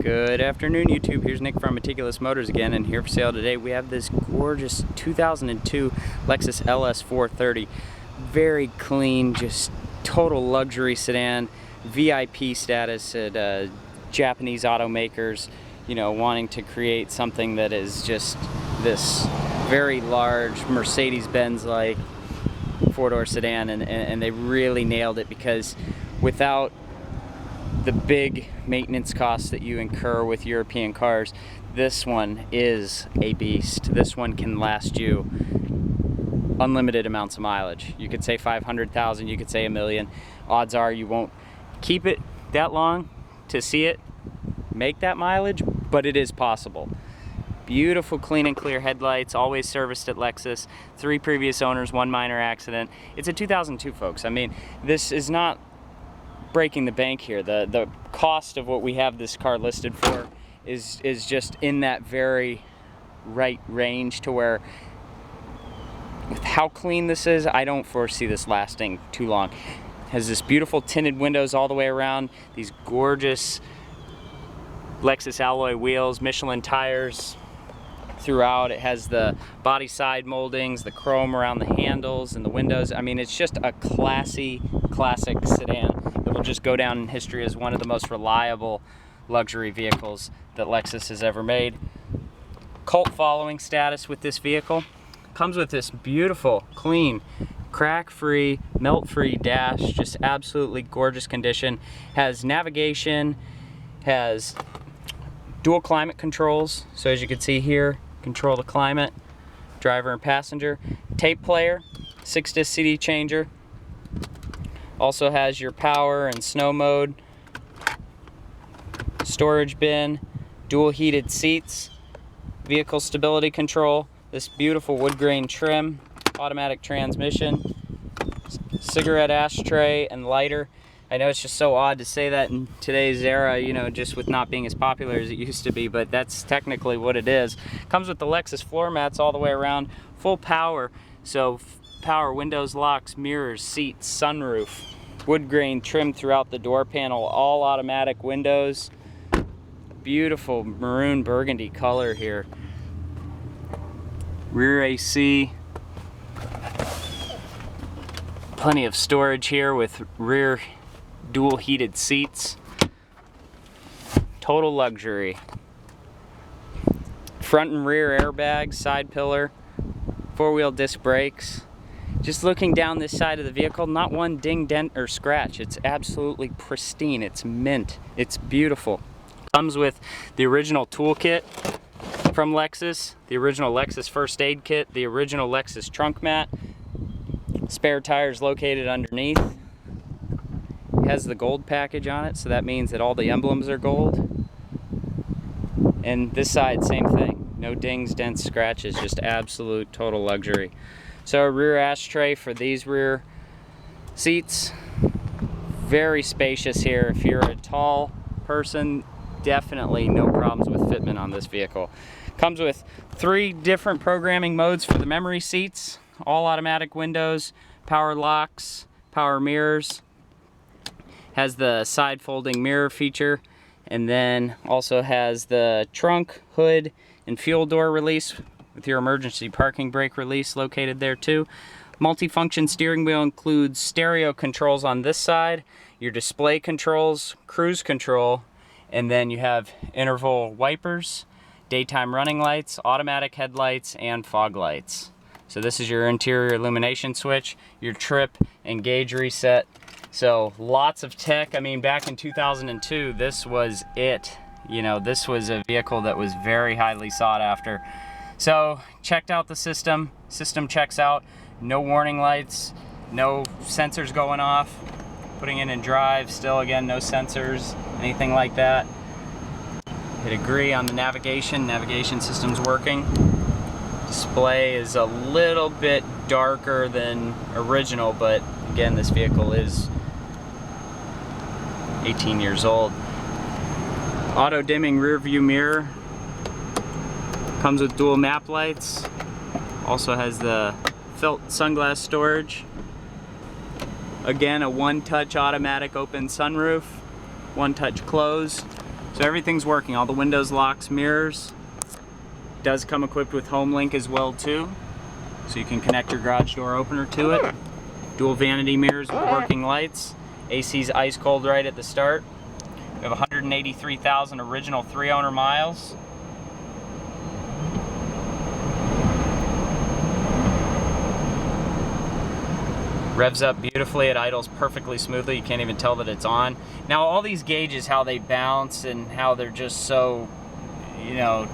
Good afternoon, YouTube. Here's Nick from Meticulous Motors again, and here for sale today we have this gorgeous 2002 Lexus LS430. Very clean, just total luxury sedan, VIP status at Japanese automakers, you know, wanting to create something that is just this very large Mercedes-Benz like four-door sedan, and they really nailed it, because without the big maintenance costs that you incur with European cars, this one is a beast. This one can last you unlimited amounts of mileage. You could say 500,000, you could say 1 million. Odds are you won't keep it that long to see it make that mileage, but it is possible. Beautiful, clean and clear headlights, always serviced at Lexus. 3 previous owners, 1 minor accident. It's a 2002, folks. I mean, this is not breaking the bank here. The cost of what we have this car listed for is just in that very right range, to where with how clean this is, I don't foresee this lasting too long. It has this beautiful tinted windows all the way around, these gorgeous Lexus alloy wheels, Michelin tires throughout. It has the body side moldings, the chrome around the handles and the windows. I mean, it's just a classic sedan that will just go down in history as one of the most reliable luxury vehicles that Lexus has ever made. Cult following status with this vehicle. Comes with this beautiful, clean, crack-free, melt-free dash, just absolutely gorgeous condition. Has navigation, has dual climate controls, so as you can see here, control the climate, driver and passenger. Tape player, 6-disc CD changer. Also has your power and snow mode. Storage bin, dual heated seats, vehicle stability control, this beautiful wood grain trim, automatic transmission, cigarette ashtray and lighter. I know it's just so odd to say that in today's era, you know, just with not being as popular as it used to be, but that's technically what it is. Comes with the Lexus floor mats all the way around, full power, so power windows, locks, mirrors, seats, sunroof, wood grain trim throughout the door panel, all automatic windows. Beautiful maroon burgundy color here. Rear AC. Plenty of storage here with rear dual heated seats. Total luxury. Front and rear airbags, side pillar, 4-wheel disc brakes. Just looking down this side of the vehicle, not one ding, dent, or scratch. It's absolutely pristine. It's mint. It's beautiful. Comes with the original toolkit from Lexus, the original Lexus first aid kit, the original Lexus trunk mat, spare tires located underneath. It has the gold package on it, so that means that all the emblems are gold. And this side, same thing. No dings, dents, scratches, just absolute total luxury. So a rear ashtray for these rear seats. Very spacious here. If you're a tall person, definitely no problems with fitment on this vehicle. Comes with 3 different programming modes for the memory seats, all automatic windows, power locks, power mirrors. Has the side folding mirror feature, and then also has the trunk, hood, and fuel door release with your emergency parking brake release located there too. Multifunction steering wheel includes stereo controls on this side, your display controls, cruise control, and then you have interval wipers, daytime running lights, automatic headlights, and fog lights. So this is your interior illumination switch, your trip and gauge reset. So lots of tech. I mean, back in 2002, this was it. You know, this was a vehicle that was very highly sought after. So checked out the system. System checks out. No warning lights, no sensors going off. Putting it in drive, still again, no sensors, anything like that. Hit agree on the navigation. Navigation system's working. Display is a little bit darker than original, but again, this vehicle is 18 years old. Auto dimming rear view mirror. Comes with dual map lights. Also has the felt sunglass storage. Again, a one-touch automatic open sunroof, one-touch close. So everything's working, all the windows, locks, mirrors. Does come equipped with Home Link as well too, so you can connect your garage door opener to it. Dual vanity mirrors with working lights. AC's ice cold right at the start. We have 183,000 original 3-owner miles. Revs up beautifully, it idles perfectly smoothly, you can't even tell that it's on. Now all these gauges, how they bounce and how they're just so, you know,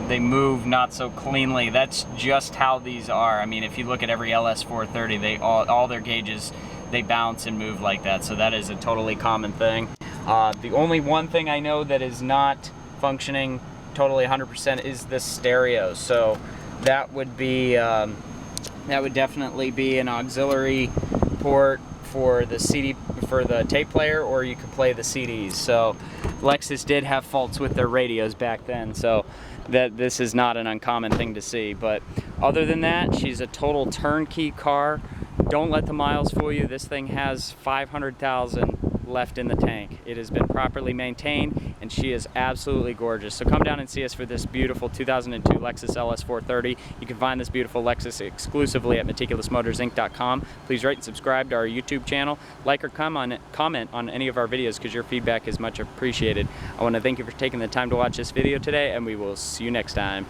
they move not so cleanly, that's just how these are. I mean, if you look at every LS430, they all their gauges, they bounce and move like that, so that is a totally common thing. The only one thing I know that is not functioning totally 100% is the stereo, so that would be that would definitely be an auxiliary port for the CD, for the tape player, or you could play the CDs. So Lexus did have faults with their radios back then, so that this is not an uncommon thing to see. But other than that, she's a total turnkey car. Don't let the miles fool you. This thing has 500,000 left in the tank. It has been properly maintained, and she is absolutely gorgeous. So come down and see us for this beautiful 2002 Lexus LS430. You can find this beautiful Lexus exclusively at meticulousmotorsinc.com. Please rate and subscribe to our YouTube channel. Like or comment on any of our videos, because your feedback is much appreciated. I want to thank you for taking the time to watch this video today, and we will see you next time.